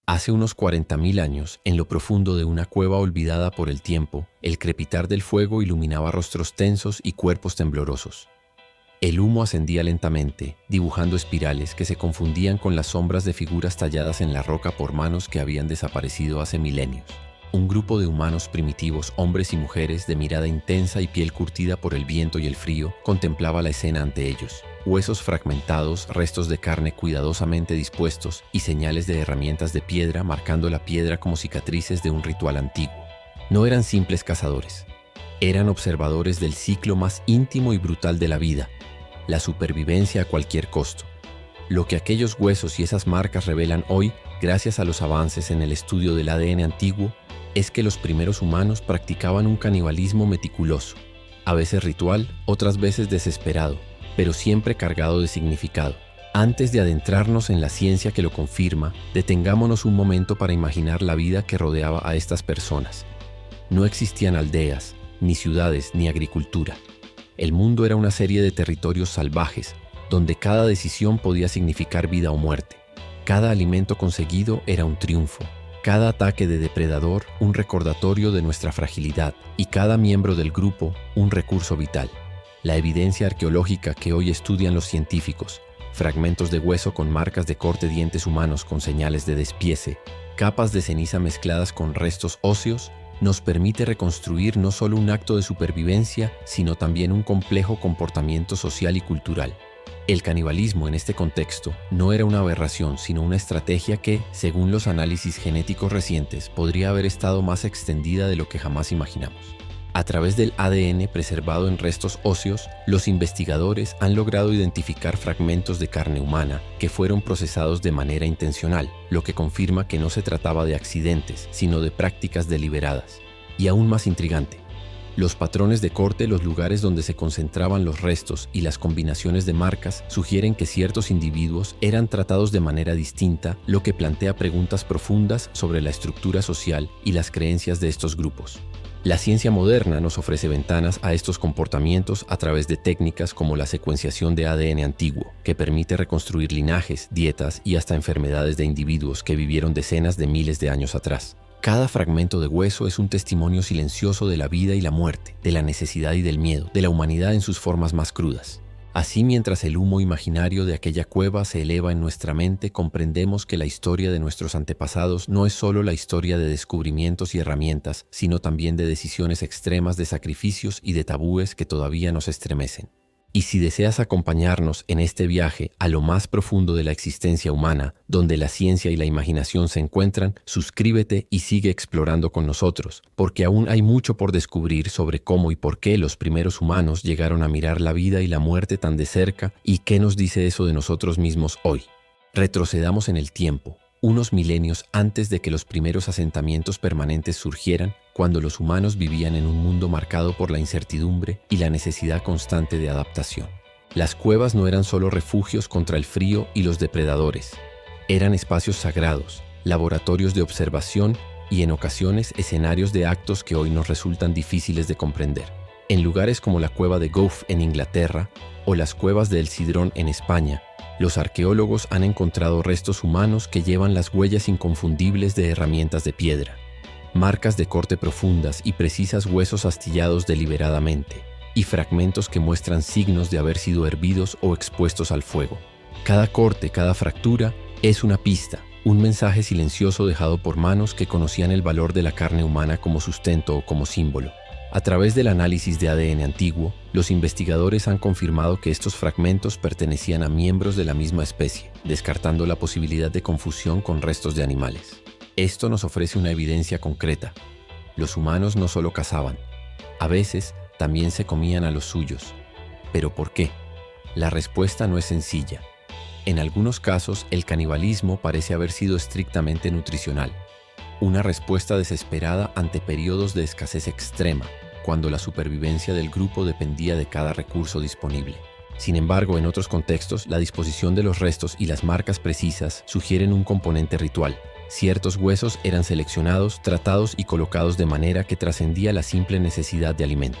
Hace unos 40.000 años, en lo profundo de una cueva olvidada por el tiempo, el crepitar del fuego iluminaba rostros tensos y cuerpos temblorosos. El humo ascendía lentamente, dibujando espirales que se confundían con las sombras de figuras talladas en la roca por manos que habían desaparecido hace milenios. Un grupo de humanos primitivos, hombres y mujeres de mirada intensa y piel curtida por el viento y el frío, contemplaba la escena ante ellos. Huesos fragmentados, restos de carne cuidadosamente dispuestos y señales de herramientas de piedra marcando la piedra como cicatrices de un ritual antiguo. No eran simples cazadores. Eran observadores del ciclo más íntimo y brutal de la vida, la supervivencia a cualquier costo. Lo que aquellos huesos y esas marcas revelan hoy, gracias a los avances en el estudio del ADN antiguo, es que los primeros humanos practicaban un canibalismo meticuloso, a veces ritual, otras veces desesperado, pero siempre cargado de significado. Antes de adentrarnos en la ciencia que lo confirma, detengámonos un momento para imaginar la vida que rodeaba a estas personas. No existían aldeas, ni ciudades, ni agricultura. El mundo era una serie de territorios salvajes, donde cada decisión podía significar vida o muerte. Cada alimento conseguido era un triunfo. Cada ataque de depredador, un recordatorio de nuestra fragilidad, y cada miembro del grupo, un recurso vital. La evidencia arqueológica que hoy estudian los científicos, fragmentos de hueso con marcas de corte dientes humanos con señales de despiece, capas de ceniza mezcladas con restos óseos, nos permite reconstruir no solo un acto de supervivencia, sino también un complejo comportamiento social y cultural. El canibalismo en este contexto no era una aberración, sino una estrategia que, según los análisis genéticos recientes, podría haber estado más extendida de lo que jamás imaginamos. A través del ADN preservado en restos óseos, los investigadores han logrado identificar fragmentos de carne humana que fueron procesados de manera intencional, lo que confirma que no se trataba de accidentes, sino de prácticas deliberadas. Y aún más intrigante, los patrones de corte, los lugares donde se concentraban los restos y las combinaciones de marcas sugieren que ciertos individuos eran tratados de manera distinta, lo que plantea preguntas profundas sobre la estructura social y las creencias de estos grupos. La ciencia moderna nos ofrece ventanas a estos comportamientos a través de técnicas como la secuenciación de ADN antiguo, que permite reconstruir linajes, dietas y hasta enfermedades de individuos que vivieron decenas de miles de años atrás. Cada fragmento de hueso es un testimonio silencioso de la vida y la muerte, de la necesidad y del miedo, de la humanidad en sus formas más crudas. Así, mientras el humo imaginario de aquella cueva se eleva en nuestra mente, comprendemos que la historia de nuestros antepasados no es solo la historia de descubrimientos y herramientas, sino también de decisiones extremas, de sacrificios y de tabúes que todavía nos estremecen. Y si deseas acompañarnos en este viaje a lo más profundo de la existencia humana, donde la ciencia y la imaginación se encuentran, suscríbete y sigue explorando con nosotros, porque aún hay mucho por descubrir sobre cómo y por qué los primeros humanos llegaron a mirar la vida y la muerte tan de cerca y qué nos dice eso de nosotros mismos hoy. Retrocedamos en el tiempo, unos milenios antes de que los primeros asentamientos permanentes surgieran, cuando los humanos vivían en un mundo marcado por la incertidumbre y la necesidad constante de adaptación. Las cuevas no eran solo refugios contra el frío y los depredadores. Eran espacios sagrados, laboratorios de observación y en ocasiones escenarios de actos que hoy nos resultan difíciles de comprender. En lugares como la cueva de Gouff en Inglaterra o las cuevas de El Cidrón en España, los arqueólogos han encontrado restos humanos que llevan las huellas inconfundibles de herramientas de piedra, marcas de corte profundas y precisas, huesos astillados deliberadamente, y fragmentos que muestran signos de haber sido hervidos o expuestos al fuego. Cada corte, cada fractura, es una pista, un mensaje silencioso dejado por manos que conocían el valor de la carne humana como sustento o como símbolo. A través del análisis de ADN antiguo, los investigadores han confirmado que estos fragmentos pertenecían a miembros de la misma especie, descartando la posibilidad de confusión con restos de animales. Esto nos ofrece una evidencia concreta. Los humanos no solo cazaban, a veces también se comían a los suyos. ¿Pero por qué? La respuesta no es sencilla. En algunos casos, el canibalismo parece haber sido estrictamente nutricional, una respuesta desesperada ante periodos de escasez extrema, cuando la supervivencia del grupo dependía de cada recurso disponible. Sin embargo, en otros contextos, la disposición de los restos y las marcas precisas sugieren un componente ritual. Ciertos huesos eran seleccionados, tratados y colocados de manera que trascendía la simple necesidad de alimento.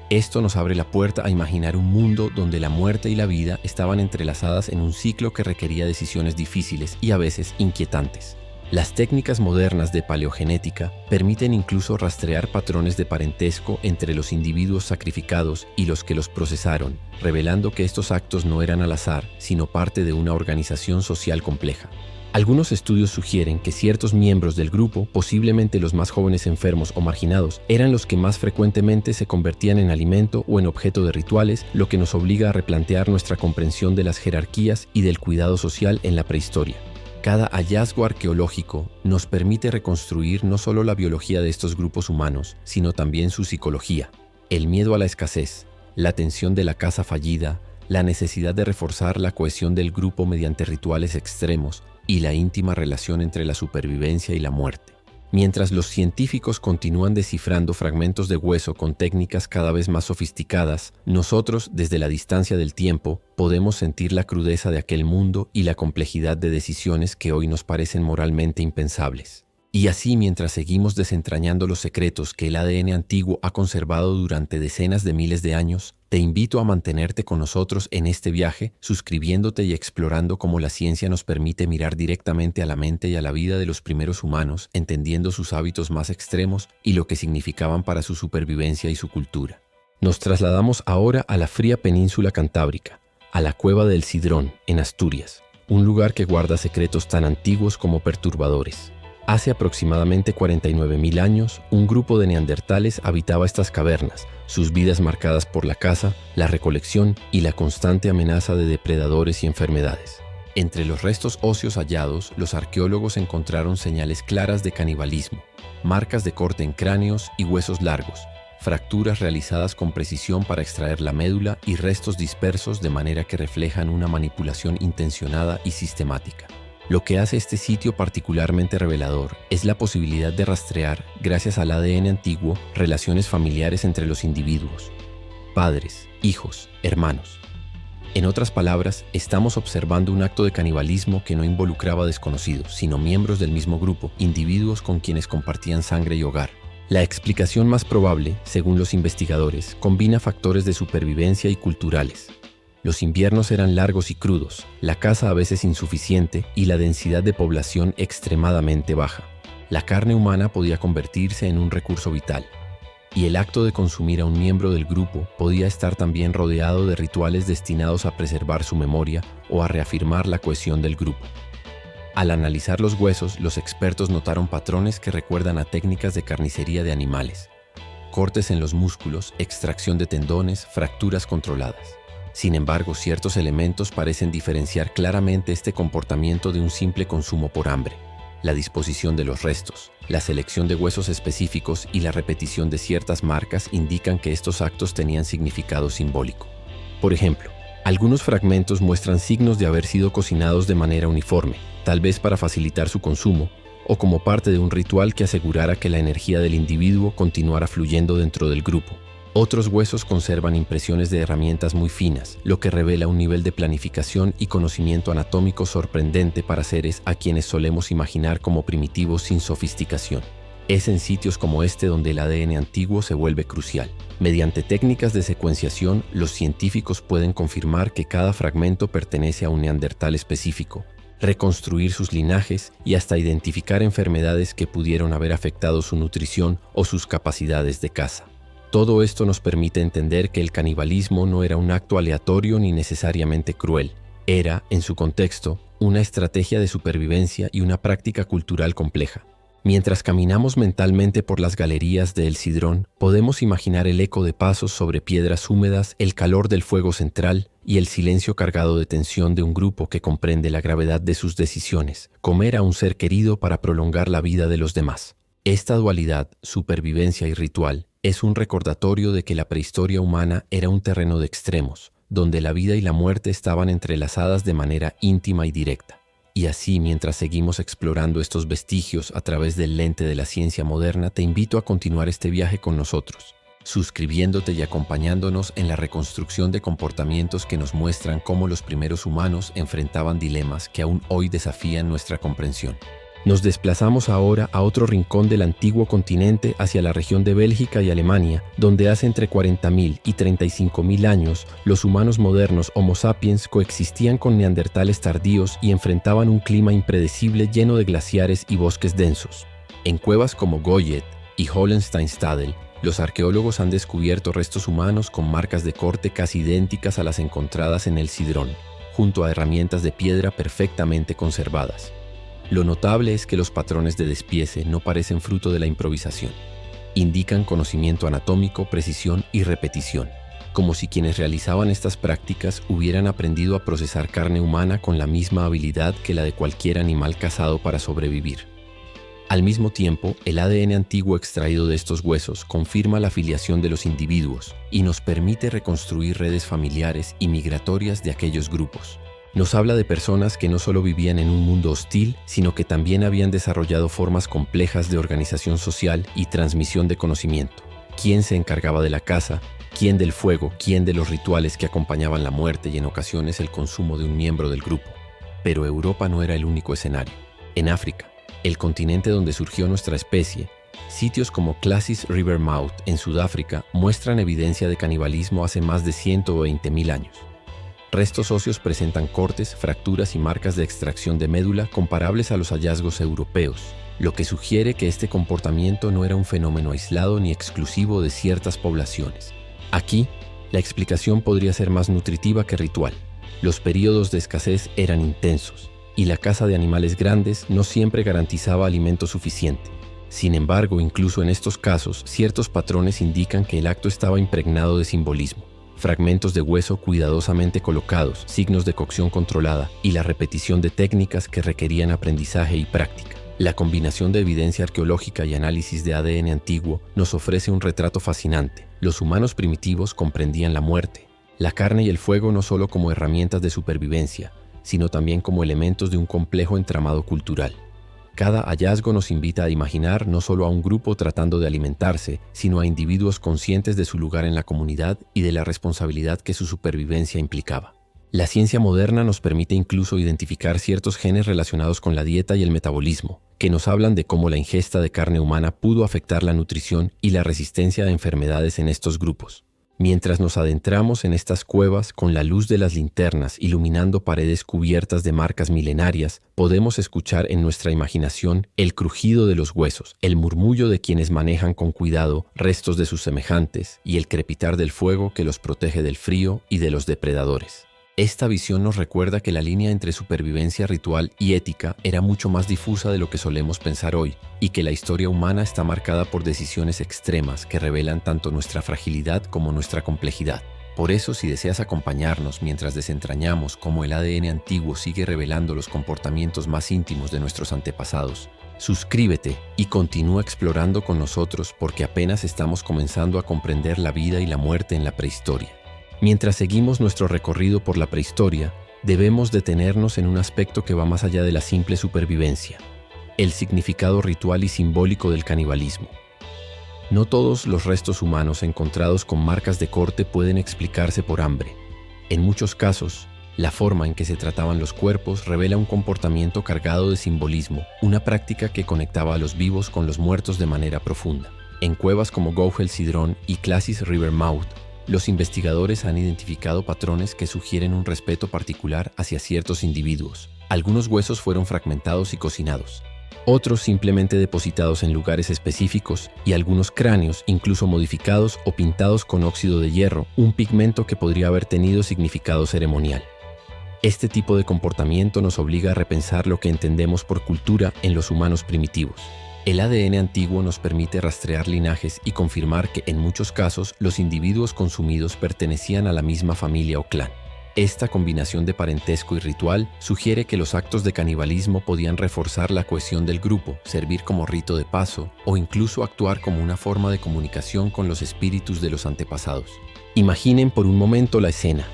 Esto nos abre la puerta a imaginar un mundo donde la muerte y la vida estaban entrelazadas en un ciclo que requería decisiones difíciles y a veces inquietantes. Las técnicas modernas de paleogenética permiten incluso rastrear patrones de parentesco entre los individuos sacrificados y los que los procesaron, revelando que estos actos no eran al azar, sino parte de una organización social compleja. Algunos estudios sugieren que ciertos miembros del grupo, posiblemente los más jóvenes enfermos o marginados, eran los que más frecuentemente se convertían en alimento o en objeto de rituales, lo que nos obliga a replantear nuestra comprensión de las jerarquías y del cuidado social en la prehistoria. Cada hallazgo arqueológico nos permite reconstruir no solo la biología de estos grupos humanos, sino también su psicología. El miedo a la escasez, la tensión de la caza fallida, la necesidad de reforzar la cohesión del grupo mediante rituales extremos y la íntima relación entre la supervivencia y la muerte. Mientras los científicos continúan descifrando fragmentos de hueso con técnicas cada vez más sofisticadas, nosotros, desde la distancia del tiempo, podemos sentir la crudeza de aquel mundo y la complejidad de decisiones que hoy nos parecen moralmente impensables. Y así, mientras seguimos desentrañando los secretos que el ADN antiguo ha conservado durante decenas de miles de años, te invito a mantenerte con nosotros en este viaje, suscribiéndote y explorando cómo la ciencia nos permite mirar directamente a la mente y a la vida de los primeros humanos, entendiendo sus hábitos más extremos y lo que significaban para su supervivencia y su cultura. Nos trasladamos ahora a la fría península cantábrica, a la cueva del Cidrón, en Asturias, un lugar que guarda secretos tan antiguos como perturbadores. Hace aproximadamente 49.000 años, un grupo de neandertales habitaba estas cavernas, sus vidas marcadas por la caza, la recolección y la constante amenaza de depredadores y enfermedades. Entre los restos óseos hallados, los arqueólogos encontraron señales claras de canibalismo, marcas de corte en cráneos y huesos largos, fracturas realizadas con precisión para extraer la médula y restos dispersos de manera que reflejan una manipulación intencionada y sistemática. Lo que hace este sitio particularmente revelador es la posibilidad de rastrear, gracias al ADN antiguo, relaciones familiares entre los individuos, padres, hijos, hermanos. En otras palabras, estamos observando un acto de canibalismo que no involucraba desconocidos, sino miembros del mismo grupo, individuos con quienes compartían sangre y hogar. La explicación más probable, según los investigadores, combina factores de supervivencia y culturales. Los inviernos eran largos y crudos, la caza a veces insuficiente y la densidad de población extremadamente baja. La carne humana podía convertirse en un recurso vital, y el acto de consumir a un miembro del grupo podía estar también rodeado de rituales destinados a preservar su memoria o a reafirmar la cohesión del grupo. Al analizar los huesos, los expertos notaron patrones que recuerdan a técnicas de carnicería de animales: cortes en los músculos, extracción de tendones, fracturas controladas. Sin embargo, ciertos elementos parecen diferenciar claramente este comportamiento de un simple consumo por hambre. La disposición de los restos, la selección de huesos específicos y la repetición de ciertas marcas indican que estos actos tenían significado simbólico. Por ejemplo, algunos fragmentos muestran signos de haber sido cocinados de manera uniforme, tal vez para facilitar su consumo, o como parte de un ritual que asegurara que la energía del individuo continuara fluyendo dentro del grupo. Otros huesos conservan impresiones de herramientas muy finas, lo que revela un nivel de planificación y conocimiento anatómico sorprendente para seres a quienes solemos imaginar como primitivos sin sofisticación. Es en sitios como este donde el ADN antiguo se vuelve crucial. Mediante técnicas de secuenciación, los científicos pueden confirmar que cada fragmento pertenece a un neandertal específico, reconstruir sus linajes y hasta identificar enfermedades que pudieron haber afectado su nutrición o sus capacidades de caza. Todo esto nos permite entender que el canibalismo no era un acto aleatorio ni necesariamente cruel. Era, en su contexto, una estrategia de supervivencia y una práctica cultural compleja. Mientras caminamos mentalmente por las galerías de El Cidrón, podemos imaginar el eco de pasos sobre piedras húmedas, el calor del fuego central y el silencio cargado de tensión de un grupo que comprende la gravedad de sus decisiones: comer a un ser querido para prolongar la vida de los demás. Esta dualidad, supervivencia y ritual, es un recordatorio de que la prehistoria humana era un terreno de extremos, donde la vida y la muerte estaban entrelazadas de manera íntima y directa. Y así, mientras seguimos explorando estos vestigios a través del lente de la ciencia moderna, te invito a continuar este viaje con nosotros, suscribiéndote y acompañándonos en la reconstrucción de comportamientos que nos muestran cómo los primeros humanos enfrentaban dilemas que aún hoy desafían nuestra comprensión. Nos desplazamos ahora a otro rincón del antiguo continente hacia la región de Bélgica y Alemania, donde hace entre 40.000 y 35.000 años los humanos modernos Homo sapiens coexistían con neandertales tardíos y enfrentaban un clima impredecible lleno de glaciares y bosques densos. En cuevas como Goyet y Hollensteinstadel, los arqueólogos han descubierto restos humanos con marcas de corte casi idénticas a las encontradas en el Sidrón, junto a herramientas de piedra perfectamente conservadas. Lo notable es que los patrones de despiece no parecen fruto de la improvisación. Indican conocimiento anatómico, precisión y repetición, como si quienes realizaban estas prácticas hubieran aprendido a procesar carne humana con la misma habilidad que la de cualquier animal cazado para sobrevivir. Al mismo tiempo, el ADN antiguo extraído de estos huesos confirma la filiación de los individuos y nos permite reconstruir redes familiares y migratorias de aquellos grupos. Nos habla de personas que no solo vivían en un mundo hostil, sino que también habían desarrollado formas complejas de organización social y transmisión de conocimiento. ¿Quién se encargaba de la caza? ¿Quién del fuego? ¿Quién de los rituales que acompañaban la muerte y en ocasiones el consumo de un miembro del grupo? Pero Europa no era el único escenario. En África, el continente donde surgió nuestra especie, sitios como Classis River Mouth en Sudáfrica muestran evidencia de canibalismo hace más de 120.000 años. Restos óseos presentan cortes, fracturas y marcas de extracción de médula comparables a los hallazgos europeos, lo que sugiere que este comportamiento no era un fenómeno aislado ni exclusivo de ciertas poblaciones. Aquí, la explicación podría ser más nutritiva que ritual. Los períodos de escasez eran intensos, y la caza de animales grandes no siempre garantizaba alimento suficiente. Sin embargo, incluso en estos casos, ciertos patrones indican que el acto estaba impregnado de simbolismo. Fragmentos de hueso cuidadosamente colocados, signos de cocción controlada y la repetición de técnicas que requerían aprendizaje y práctica. La combinación de evidencia arqueológica y análisis de ADN antiguo nos ofrece un retrato fascinante. Los humanos primitivos comprendían la muerte, la carne y el fuego no solo como herramientas de supervivencia, sino también como elementos de un complejo entramado cultural. Cada hallazgo nos invita a imaginar no solo a un grupo tratando de alimentarse, sino a individuos conscientes de su lugar en la comunidad y de la responsabilidad que su supervivencia implicaba. La ciencia moderna nos permite incluso identificar ciertos genes relacionados con la dieta y el metabolismo, que nos hablan de cómo la ingesta de carne humana pudo afectar la nutrición y la resistencia a enfermedades en estos grupos. Mientras nos adentramos en estas cuevas con la luz de las linternas iluminando paredes cubiertas de marcas milenarias, podemos escuchar en nuestra imaginación el crujido de los huesos, el murmullo de quienes manejan con cuidado restos de sus semejantes y el crepitar del fuego que los protege del frío y de los depredadores. Esta visión nos recuerda que la línea entre supervivencia ritual y ética era mucho más difusa de lo que solemos pensar hoy, y que la historia humana está marcada por decisiones extremas que revelan tanto nuestra fragilidad como nuestra complejidad. Por eso, si deseas acompañarnos mientras desentrañamos cómo el ADN antiguo sigue revelando los comportamientos más íntimos de nuestros antepasados, suscríbete y continúa explorando con nosotros porque apenas estamos comenzando a comprender la vida y la muerte en la prehistoria. Mientras seguimos nuestro recorrido por la prehistoria, debemos detenernos en un aspecto que va más allá de la simple supervivencia: el significado ritual y simbólico del canibalismo. No todos los restos humanos encontrados con marcas de corte pueden explicarse por hambre. En muchos casos, la forma en que se trataban los cuerpos revela un comportamiento cargado de simbolismo, una práctica que conectaba a los vivos con los muertos de manera profunda. En cuevas como Goughel Sidrón y Classis River Mouth, los investigadores han identificado patrones que sugieren un respeto particular hacia ciertos individuos. Algunos huesos fueron fragmentados y cocinados, otros simplemente depositados en lugares específicos y algunos cráneos incluso modificados o pintados con óxido de hierro, un pigmento que podría haber tenido significado ceremonial. Este tipo de comportamiento nos obliga a repensar lo que entendemos por cultura en los humanos primitivos. El ADN antiguo nos permite rastrear linajes y confirmar que en muchos casos los individuos consumidos pertenecían a la misma familia o clan. Esta combinación de parentesco y ritual sugiere que los actos de canibalismo podían reforzar la cohesión del grupo, servir como rito de paso o incluso actuar como una forma de comunicación con los espíritus de los antepasados. Imaginen por un momento la escena: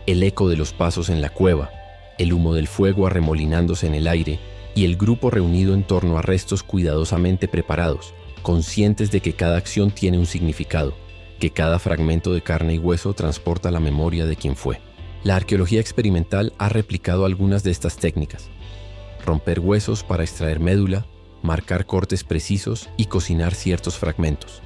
el eco de los pasos en la cueva, el humo del fuego arremolinándose en el aire y el grupo reunido en torno a restos cuidadosamente preparados, conscientes de que cada acción tiene un significado, que cada fragmento de carne y hueso transporta la memoria de quien fue. La arqueología experimental ha replicado algunas de estas técnicas. romper huesos para extraer médula, marcar cortes precisos y cocinar ciertos fragmentos.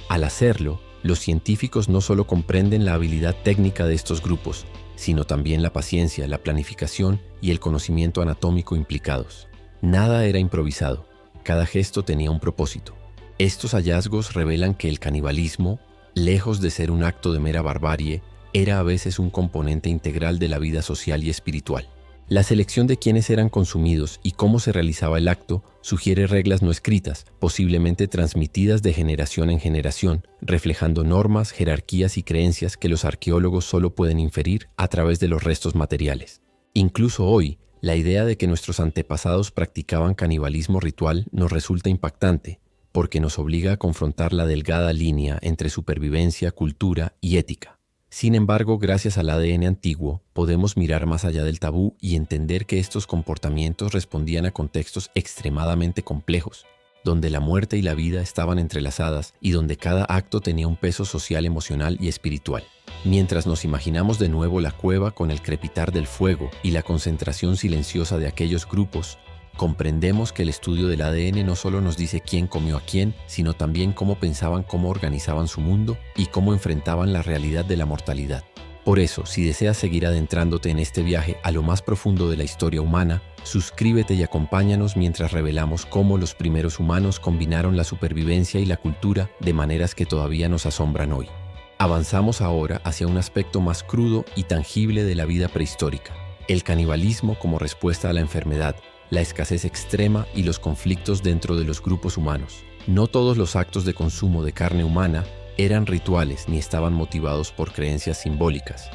Al hacerlo, los científicos no solo comprenden la habilidad técnica de estos grupos, sino también la paciencia, la planificación y el conocimiento anatómico implicados. Nada era improvisado, cada gesto tenía un propósito. Estos hallazgos revelan que el canibalismo, lejos de ser un acto de mera barbarie, era a veces un componente integral de la vida social y espiritual. La selección de quiénes eran consumidos y cómo se realizaba el acto sugiere reglas no escritas, posiblemente transmitidas de generación en generación, reflejando normas, jerarquías y creencias que los arqueólogos solo pueden inferir a través de los restos materiales. Incluso hoy, la idea de que nuestros antepasados practicaban canibalismo ritual nos resulta impactante, porque nos obliga a confrontar la delgada línea entre supervivencia, cultura y ética. Sin embargo, gracias al ADN antiguo, podemos mirar más allá del tabú y entender que estos comportamientos respondían a contextos extremadamente complejos, donde la muerte y la vida estaban entrelazadas y donde cada acto tenía un peso social, emocional y espiritual. Mientras nos imaginamos de nuevo la cueva con el crepitar del fuego y la concentración silenciosa de aquellos grupos, comprendemos que el estudio del ADN no solo nos dice quién comió a quién, sino también cómo pensaban, cómo organizaban su mundo y cómo enfrentaban la realidad de la mortalidad. Por eso, si deseas seguir adentrándote en este viaje a lo más profundo de la historia humana, suscríbete y acompáñanos mientras revelamos cómo los primeros humanos combinaron la supervivencia y la cultura de maneras que todavía nos asombran hoy. Avanzamos ahora hacia un aspecto más crudo y tangible de la vida prehistórica, el canibalismo como respuesta a la enfermedad, la escasez extrema y los conflictos dentro de los grupos humanos. No todos los actos de consumo de carne humana eran rituales ni estaban motivados por creencias simbólicas.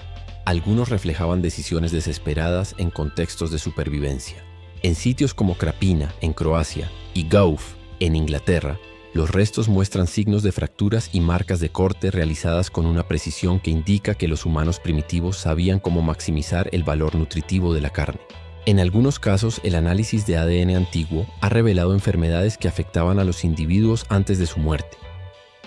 Algunos reflejaban decisiones desesperadas en contextos de supervivencia. En sitios como Krapina, en Croacia, y Gauf, en Inglaterra, los restos muestran signos de fracturas y marcas de corte realizadas con una precisión que indica que los humanos primitivos sabían cómo maximizar el valor nutritivo de la carne. En algunos casos, el análisis de ADN antiguo ha revelado enfermedades que afectaban a los individuos antes de su muerte.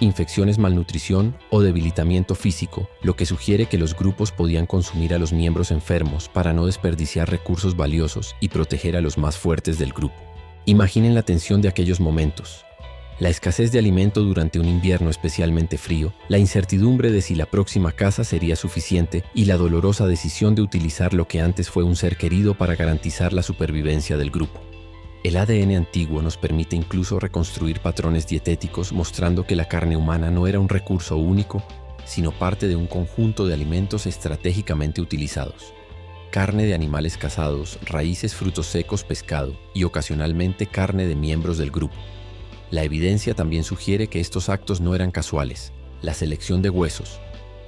Infecciones, malnutrición o debilitamiento físico, lo que sugiere que los grupos podían consumir a los miembros enfermos para no desperdiciar recursos valiosos y proteger a los más fuertes del grupo. Imaginen la tensión de aquellos momentos. La escasez de alimento durante un invierno especialmente frío, la incertidumbre de si la próxima caza sería suficiente y la dolorosa decisión de utilizar lo que antes fue un ser querido para garantizar la supervivencia del grupo. El ADN antiguo nos permite incluso reconstruir patrones dietéticos mostrando que la carne humana no era un recurso único, sino parte de un conjunto de alimentos estratégicamente utilizados. Carne de animales cazados, raíces, frutos secos, pescado y ocasionalmente carne de miembros del grupo. La evidencia también sugiere que estos actos no eran casuales. La selección de huesos,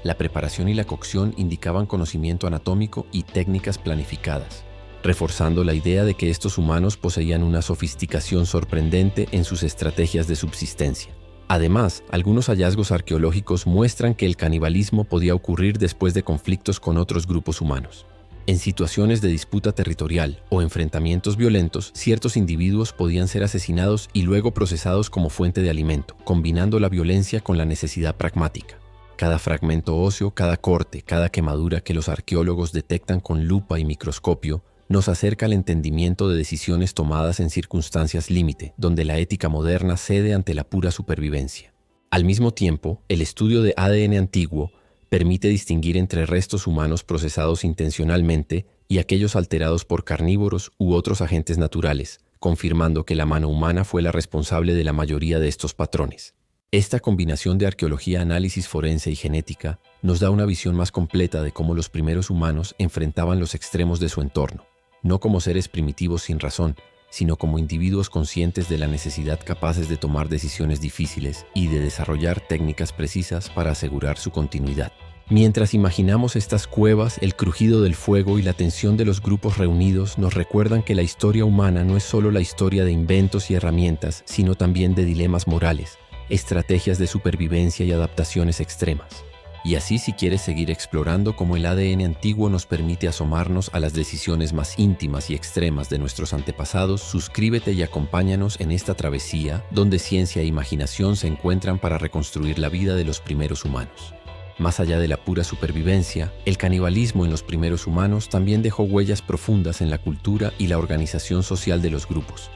la preparación y la cocción indicaban conocimiento anatómico y técnicas planificadas, reforzando la idea de que estos humanos poseían una sofisticación sorprendente en sus estrategias de subsistencia. Además, algunos hallazgos arqueológicos muestran que el canibalismo podía ocurrir después de conflictos con otros grupos humanos. En situaciones de disputa territorial o enfrentamientos violentos, ciertos individuos podían ser asesinados y luego procesados como fuente de alimento, combinando la violencia con la necesidad pragmática. Cada fragmento óseo, cada corte, cada quemadura que los arqueólogos detectan con lupa y microscopio, nos acerca al entendimiento de decisiones tomadas en circunstancias límite, donde la ética moderna cede ante la pura supervivencia. Al mismo tiempo, el estudio de ADN antiguo permite distinguir entre restos humanos procesados intencionalmente y aquellos alterados por carnívoros u otros agentes naturales, confirmando que la mano humana fue la responsable de la mayoría de estos patrones. Esta combinación de arqueología, análisis forense y genética nos da una visión más completa de cómo los primeros humanos enfrentaban los extremos de su entorno, no como seres primitivos sin razón, sino como individuos conscientes de la necesidad, capaces de tomar decisiones difíciles y de desarrollar técnicas precisas para asegurar su continuidad. Mientras imaginamos estas cuevas, el crujido del fuego y la tensión de los grupos reunidos nos recuerdan que la historia humana no es solo la historia de inventos y herramientas, sino también de dilemas morales, estrategias de supervivencia y adaptaciones extremas. Y así, si quieres seguir explorando cómo el ADN antiguo nos permite asomarnos a las decisiones más íntimas y extremas de nuestros antepasados, suscríbete y acompáñanos en esta travesía donde ciencia e imaginación se encuentran para reconstruir la vida de los primeros humanos. Más allá de la pura supervivencia, el canibalismo en los primeros humanos también dejó huellas profundas en la cultura y la organización social de los grupos.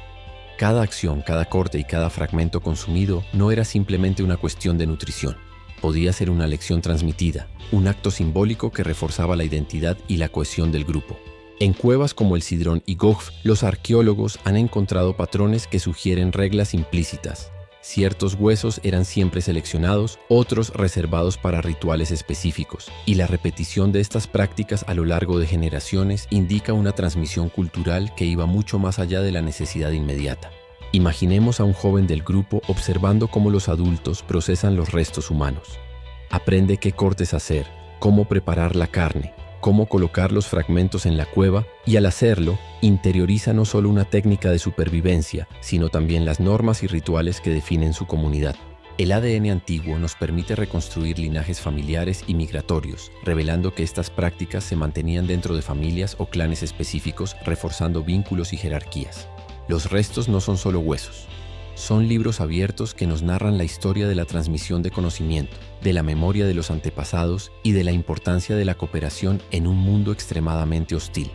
Cada acción, cada corte y cada fragmento consumido no era simplemente una cuestión de nutrición. Podía ser una lección transmitida, un acto simbólico que reforzaba la identidad y la cohesión del grupo. En cuevas como el Sidrón y Gojf, los arqueólogos han encontrado patrones que sugieren reglas implícitas. Ciertos huesos eran siempre seleccionados, otros reservados para rituales específicos, y la repetición de estas prácticas a lo largo de generaciones indica una transmisión cultural que iba mucho más allá de la necesidad inmediata. Imaginemos a un joven del grupo observando cómo los adultos procesan los restos humanos. Aprende qué cortes hacer, cómo preparar la carne, cómo colocar los fragmentos en la cueva y al hacerlo, interioriza no solo una técnica de supervivencia, sino también las normas y rituales que definen su comunidad. El ADN antiguo nos permite reconstruir linajes familiares y migratorios, revelando que estas prácticas se mantenían dentro de familias o clanes específicos, reforzando vínculos y jerarquías. Los restos no son solo huesos. Son libros abiertos que nos narran la historia de la transmisión de conocimiento, de la memoria de los antepasados y de la importancia de la cooperación en un mundo extremadamente hostil.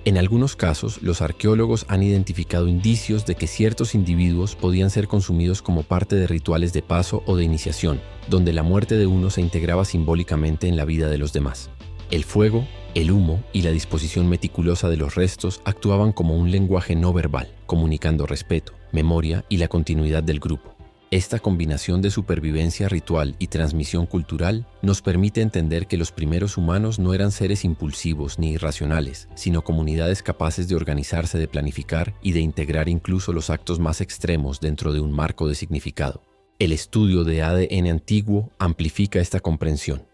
En algunos casos, los arqueólogos han identificado indicios de que ciertos individuos podían ser consumidos como parte de rituales de paso o de iniciación, donde la muerte de uno se integraba simbólicamente en la vida de los demás. El fuego, el humo y la disposición meticulosa de los restos actuaban como un lenguaje no verbal, comunicando respeto, memoria y la continuidad del grupo. Esta combinación de supervivencia ritual y transmisión cultural nos permite entender que los primeros humanos no eran seres impulsivos ni irracionales, sino comunidades capaces de organizarse, de planificar y de integrar incluso los actos más extremos dentro de un marco de significado. El estudio de ADN antiguo amplifica esta comprensión.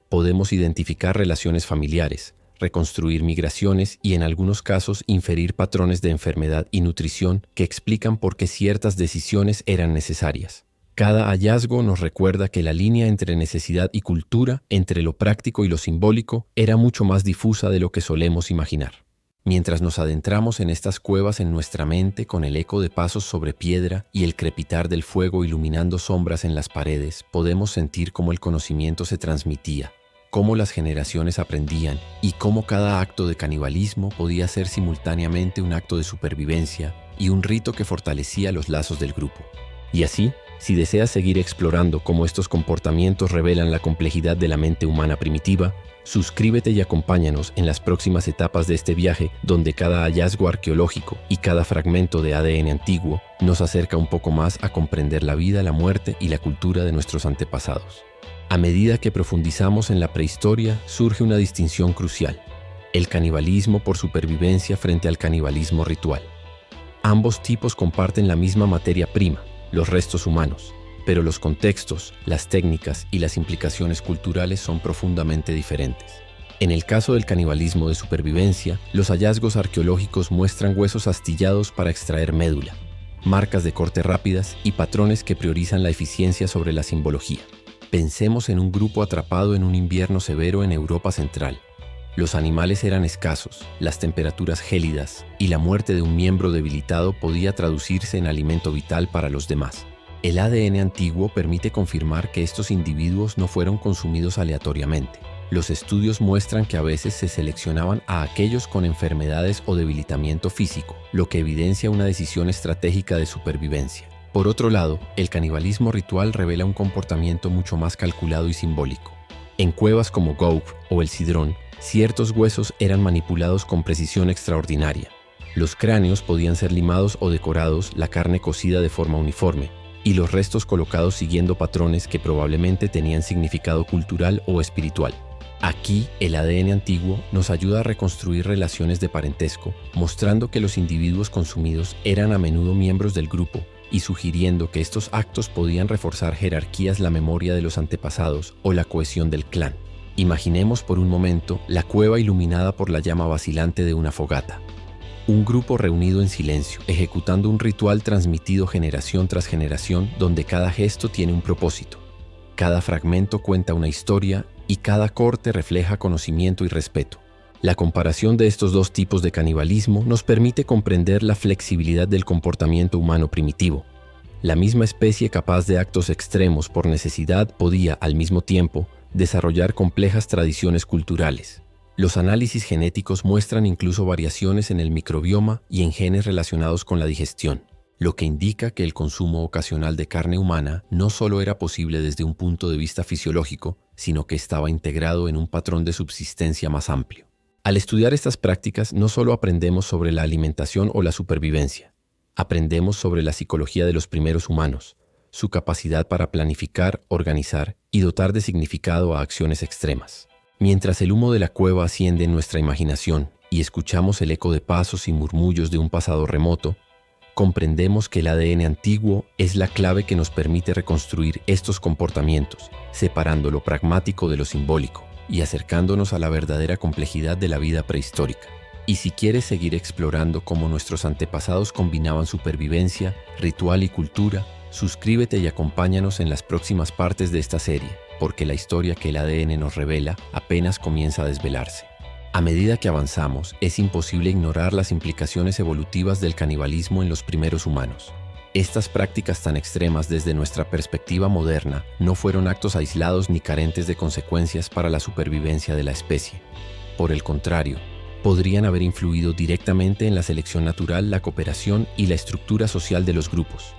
Podemos identificar relaciones familiares, reconstruir migraciones y en algunos casos inferir patrones de enfermedad y nutrición que explican por qué ciertas decisiones eran necesarias. Cada hallazgo nos recuerda que la línea entre necesidad y cultura, entre lo práctico y lo simbólico, era mucho más difusa de lo que solemos imaginar. Mientras nos adentramos en estas cuevas en nuestra mente con el eco de pasos sobre piedra y el crepitar del fuego iluminando sombras en las paredes, podemos sentir cómo el conocimiento se transmitía, cómo las generaciones aprendían y cómo cada acto de canibalismo podía ser simultáneamente un acto de supervivencia y un rito que fortalecía los lazos del grupo. Y así, si deseas seguir explorando cómo estos comportamientos revelan la complejidad de la mente humana primitiva, suscríbete y acompáñanos en las próximas etapas de este viaje donde cada hallazgo arqueológico y cada fragmento de ADN antiguo nos acerca un poco más a comprender la vida, la muerte y la cultura de nuestros antepasados. A medida que profundizamos en la prehistoria, surge una distinción crucial: el canibalismo por supervivencia frente al canibalismo ritual. Ambos tipos comparten la misma materia prima, los restos humanos, pero los contextos, las técnicas y las implicaciones culturales son profundamente diferentes. En el caso del canibalismo de supervivencia, los hallazgos arqueológicos muestran huesos astillados para extraer médula, marcas de corte rápidas y patrones que priorizan la eficiencia sobre la simbología. Pensemos en un grupo atrapado en un invierno severo en Europa Central. Los animales eran escasos, las temperaturas gélidas y la muerte de un miembro debilitado podía traducirse en alimento vital para los demás. El ADN antiguo permite confirmar que estos individuos no fueron consumidos aleatoriamente. Los estudios muestran que a veces se seleccionaban a aquellos con enfermedades o debilitamiento físico, lo que evidencia una decisión estratégica de supervivencia. Por otro lado, el canibalismo ritual revela un comportamiento mucho más calculado y simbólico. En cuevas como Gojf o el Sidrón, ciertos huesos eran manipulados con precisión extraordinaria. Los cráneos podían ser limados o decorados, la carne cocida de forma uniforme, y los restos colocados siguiendo patrones que probablemente tenían significado cultural o espiritual. Aquí, el ADN antiguo nos ayuda a reconstruir relaciones de parentesco, mostrando que los individuos consumidos eran a menudo miembros del grupo, y sugiriendo que estos actos podían reforzar jerarquías, la memoria de los antepasados o la cohesión del clan. Imaginemos por un momento la cueva iluminada por la llama vacilante de una fogata. Un grupo reunido en silencio, ejecutando un ritual transmitido generación tras generación donde cada gesto tiene un propósito. Cada fragmento cuenta una historia y cada corte refleja conocimiento y respeto. La comparación de estos dos tipos de canibalismo nos permite comprender la flexibilidad del comportamiento humano primitivo. La misma especie capaz de actos extremos por necesidad podía, al mismo tiempo, desarrollar complejas tradiciones culturales. Los análisis genéticos muestran incluso variaciones en el microbioma y en genes relacionados con la digestión, lo que indica que el consumo ocasional de carne humana no solo era posible desde un punto de vista fisiológico, sino que estaba integrado en un patrón de subsistencia más amplio. Al estudiar estas prácticas, no solo aprendemos sobre la alimentación o la supervivencia, aprendemos sobre la psicología de los primeros humanos, su capacidad para planificar, organizar y dotar de significado a acciones extremas. Mientras el humo de la cueva asciende en nuestra imaginación y escuchamos el eco de pasos y murmullos de un pasado remoto, comprendemos que el ADN antiguo es la clave que nos permite reconstruir estos comportamientos, separando lo pragmático de lo simbólico y acercándonos a la verdadera complejidad de la vida prehistórica. Y si quieres seguir explorando cómo nuestros antepasados combinaban supervivencia, ritual y cultura, suscríbete y acompáñanos en las próximas partes de esta serie, porque la historia que el ADN nos revela apenas comienza a desvelarse. A medida que avanzamos, es imposible ignorar las implicaciones evolutivas del canibalismo en los primeros humanos. Estas prácticas tan extremas desde nuestra perspectiva moderna no fueron actos aislados ni carentes de consecuencias para la supervivencia de la especie. Por el contrario, podrían haber influido directamente en la selección natural, la cooperación y la estructura social de los grupos.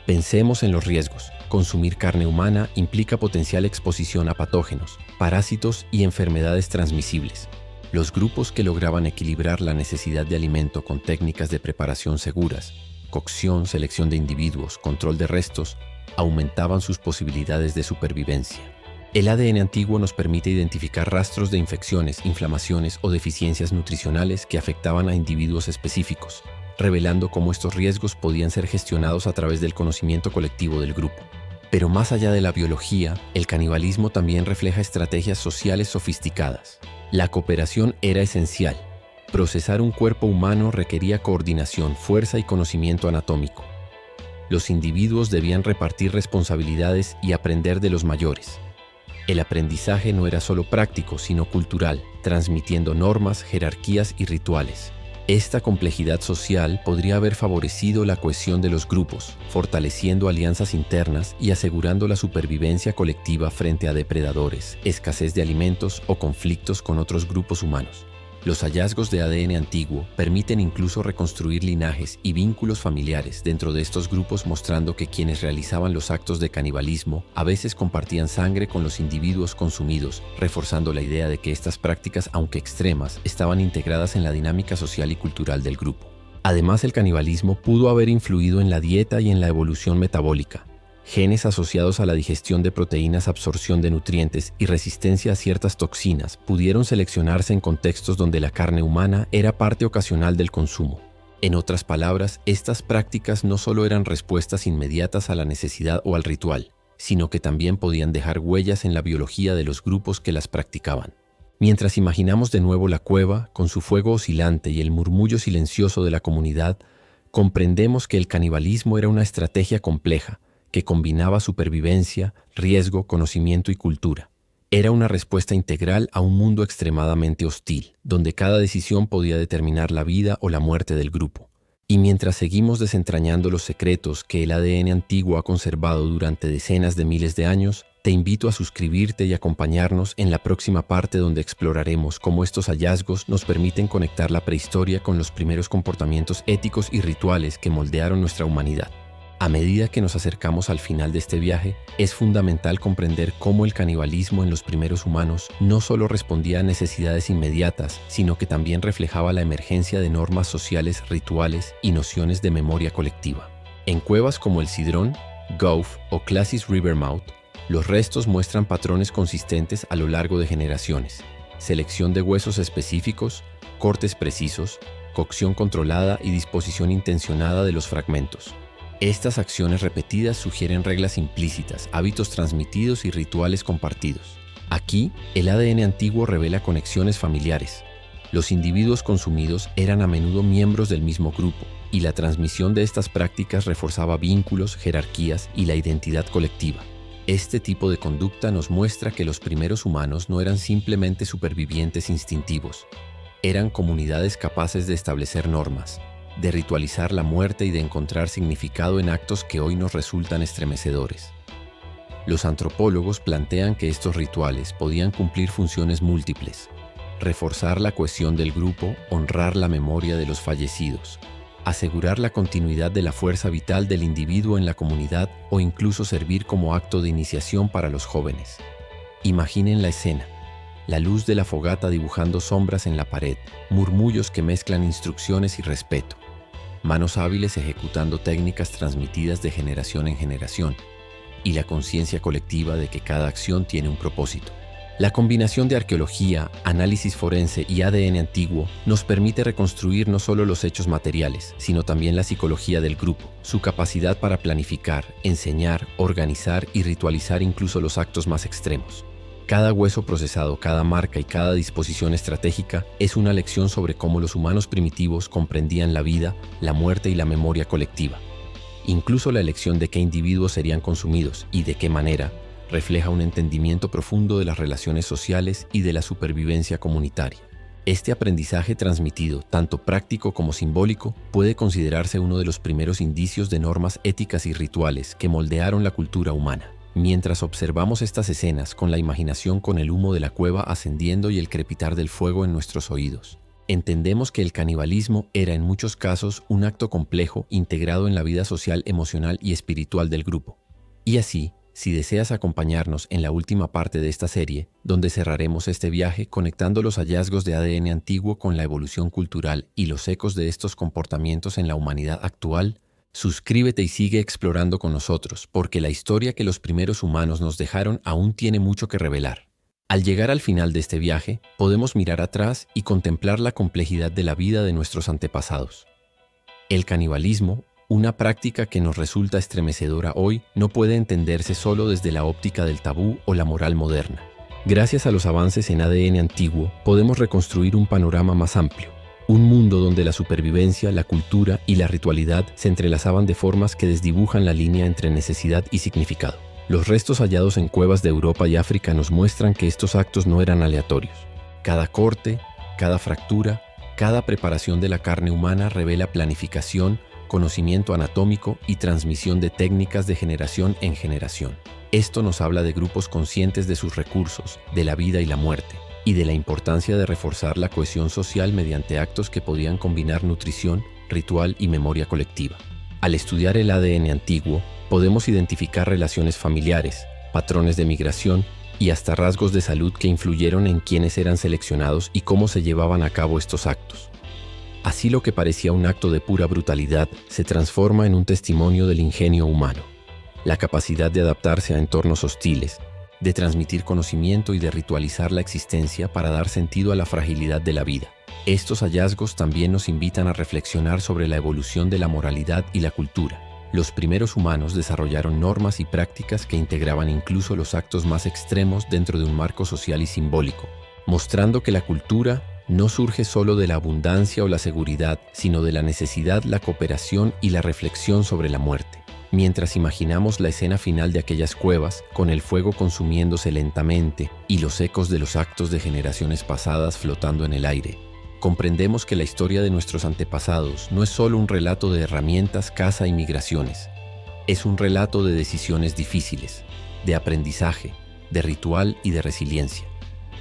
Pensemos en los riesgos. Consumir carne humana implica potencial exposición a patógenos, parásitos y enfermedades transmisibles. Los grupos que lograban equilibrar la necesidad de alimento con técnicas de preparación seguras, cocción, selección de individuos, control de restos, aumentaban sus posibilidades de supervivencia. El ADN antiguo nos permite identificar rastros de infecciones, inflamaciones o deficiencias nutricionales que afectaban a individuos específicos, revelando cómo estos riesgos podían ser gestionados a través del conocimiento colectivo del grupo. Pero más allá de la biología, el canibalismo también refleja estrategias sociales sofisticadas. La cooperación era esencial. Procesar un cuerpo humano requería coordinación, fuerza y conocimiento anatómico. Los individuos debían repartir responsabilidades y aprender de los mayores. El aprendizaje no era solo práctico, sino cultural, transmitiendo normas, jerarquías y rituales. Esta complejidad social podría haber favorecido la cohesión de los grupos, fortaleciendo alianzas internas y asegurando la supervivencia colectiva frente a depredadores, escasez de alimentos o conflictos con otros grupos humanos. Los hallazgos de ADN antiguo permiten incluso reconstruir linajes y vínculos familiares dentro de estos grupos, mostrando que quienes realizaban los actos de canibalismo a veces compartían sangre con los individuos consumidos, reforzando la idea de que estas prácticas, aunque extremas, estaban integradas en la dinámica social y cultural del grupo. Además, el canibalismo pudo haber influido en la dieta y en la evolución metabólica. Genes asociados a la digestión de proteínas, absorción de nutrientes y resistencia a ciertas toxinas pudieron seleccionarse en contextos donde la carne humana era parte ocasional del consumo. En otras palabras, estas prácticas no solo eran respuestas inmediatas a la necesidad o al ritual, sino que también podían dejar huellas en la biología de los grupos que las practicaban. Mientras imaginamos de nuevo la cueva, con su fuego oscilante y el murmullo silencioso de la comunidad, comprendemos que el canibalismo era una estrategia compleja, que combinaba supervivencia, riesgo, conocimiento y cultura. Era una respuesta integral a un mundo extremadamente hostil, donde cada decisión podía determinar la vida o la muerte del grupo. Y mientras seguimos desentrañando los secretos que el ADN antiguo ha conservado durante decenas de miles de años, te invito a suscribirte y acompañarnos en la próxima parte, donde exploraremos cómo estos hallazgos nos permiten conectar la prehistoria con los primeros comportamientos éticos y rituales que moldearon nuestra humanidad. A medida que nos acercamos al final de este viaje, es fundamental comprender cómo el canibalismo en los primeros humanos no solo respondía a necesidades inmediatas, sino que también reflejaba la emergencia de normas sociales, rituales y nociones de memoria colectiva. En cuevas como el Sidrón, Gough's o Classis River Mouth, los restos muestran patrones consistentes a lo largo de generaciones: selección de huesos específicos, cortes precisos, cocción controlada y disposición intencionada de los fragmentos. Estas acciones repetidas sugieren reglas implícitas, hábitos transmitidos y rituales compartidos. Aquí, el ADN antiguo revela conexiones familiares. Los individuos consumidos eran a menudo miembros del mismo grupo, y la transmisión de estas prácticas reforzaba vínculos, jerarquías y la identidad colectiva. Este tipo de conducta nos muestra que los primeros humanos no eran simplemente supervivientes instintivos. Eran comunidades capaces de establecer normas, de ritualizar la muerte y de encontrar significado en actos que hoy nos resultan estremecedores. Los antropólogos plantean que estos rituales podían cumplir funciones múltiples: reforzar la cohesión del grupo, honrar la memoria de los fallecidos, asegurar la continuidad de la fuerza vital del individuo en la comunidad o incluso servir como acto de iniciación para los jóvenes. Imaginen la escena: la luz de la fogata dibujando sombras en la pared, murmullos que mezclan instrucciones y respeto, manos hábiles ejecutando técnicas transmitidas de generación en generación, y la conciencia colectiva de que cada acción tiene un propósito. La combinación de arqueología, análisis forense y ADN antiguo nos permite reconstruir no solo los hechos materiales, sino también la psicología del grupo, su capacidad para planificar, enseñar, organizar y ritualizar incluso los actos más extremos. Cada hueso procesado, cada marca y cada disposición estratégica es una lección sobre cómo los humanos primitivos comprendían la vida, la muerte y la memoria colectiva. Incluso la elección de qué individuos serían consumidos y de qué manera refleja un entendimiento profundo de las relaciones sociales y de la supervivencia comunitaria. Este aprendizaje transmitido, tanto práctico como simbólico, puede considerarse uno de los primeros indicios de normas éticas y rituales que moldearon la cultura humana. Mientras observamos estas escenas con la imaginación con el humo de la cueva ascendiendo y el crepitar del fuego en nuestros oídos, entendemos que el canibalismo era en muchos casos un acto complejo integrado en la vida social, emocional y espiritual del grupo. Y así, si deseas acompañarnos en la última parte de esta serie, donde cerraremos este viaje conectando los hallazgos de ADN antiguo con la evolución cultural y los ecos de estos comportamientos en la humanidad actual, suscríbete y sigue explorando con nosotros, porque la historia que los primeros humanos nos dejaron aún tiene mucho que revelar. Al llegar al final de este viaje, podemos mirar atrás y contemplar la complejidad de la vida de nuestros antepasados. El canibalismo, una práctica que nos resulta estremecedora hoy, no puede entenderse solo desde la óptica del tabú o la moral moderna. Gracias a los avances en ADN antiguo, podemos reconstruir un panorama más amplio, un mundo donde la supervivencia, la cultura y la ritualidad se entrelazaban de formas que desdibujan la línea entre necesidad y significado. Los restos hallados en cuevas de Europa y África nos muestran que estos actos no eran aleatorios. Cada corte, cada fractura, cada preparación de la carne humana revela planificación, conocimiento anatómico y transmisión de técnicas de generación en generación. Esto nos habla de grupos conscientes de sus recursos, de la vida y la muerte, y de la importancia de reforzar la cohesión social mediante actos que podían combinar nutrición, ritual y memoria colectiva. Al estudiar el ADN antiguo, podemos identificar relaciones familiares, patrones de migración y hasta rasgos de salud que influyeron en quiénes eran seleccionados y cómo se llevaban a cabo estos actos. Así, lo que parecía un acto de pura brutalidad se transforma en un testimonio del ingenio humano, la capacidad de adaptarse a entornos hostiles, de transmitir conocimiento y de ritualizar la existencia para dar sentido a la fragilidad de la vida. Estos hallazgos también nos invitan a reflexionar sobre la evolución de la moralidad y la cultura. Los primeros humanos desarrollaron normas y prácticas que integraban incluso los actos más extremos dentro de un marco social y simbólico, mostrando que la cultura no surge solo de la abundancia o la seguridad, sino de la necesidad, la cooperación y la reflexión sobre la muerte. Mientras imaginamos la escena final de aquellas cuevas, con el fuego consumiéndose lentamente y los ecos de los actos de generaciones pasadas flotando en el aire, comprendemos que la historia de nuestros antepasados no es solo un relato de herramientas, caza y migraciones. Es un relato de decisiones difíciles, de aprendizaje, de ritual y de resiliencia.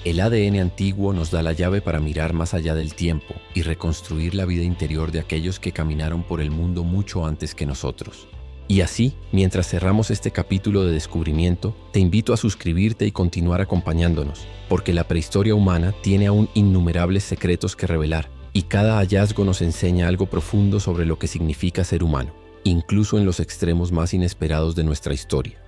El ADN antiguo nos da la llave para mirar más allá del tiempo y reconstruir la vida interior de aquellos que caminaron por el mundo mucho antes que nosotros. Y así, mientras cerramos este capítulo de descubrimiento, te invito a suscribirte y continuar acompañándonos, porque la prehistoria humana tiene aún innumerables secretos que revelar, y cada hallazgo nos enseña algo profundo sobre lo que significa ser humano, incluso en los extremos más inesperados de nuestra historia.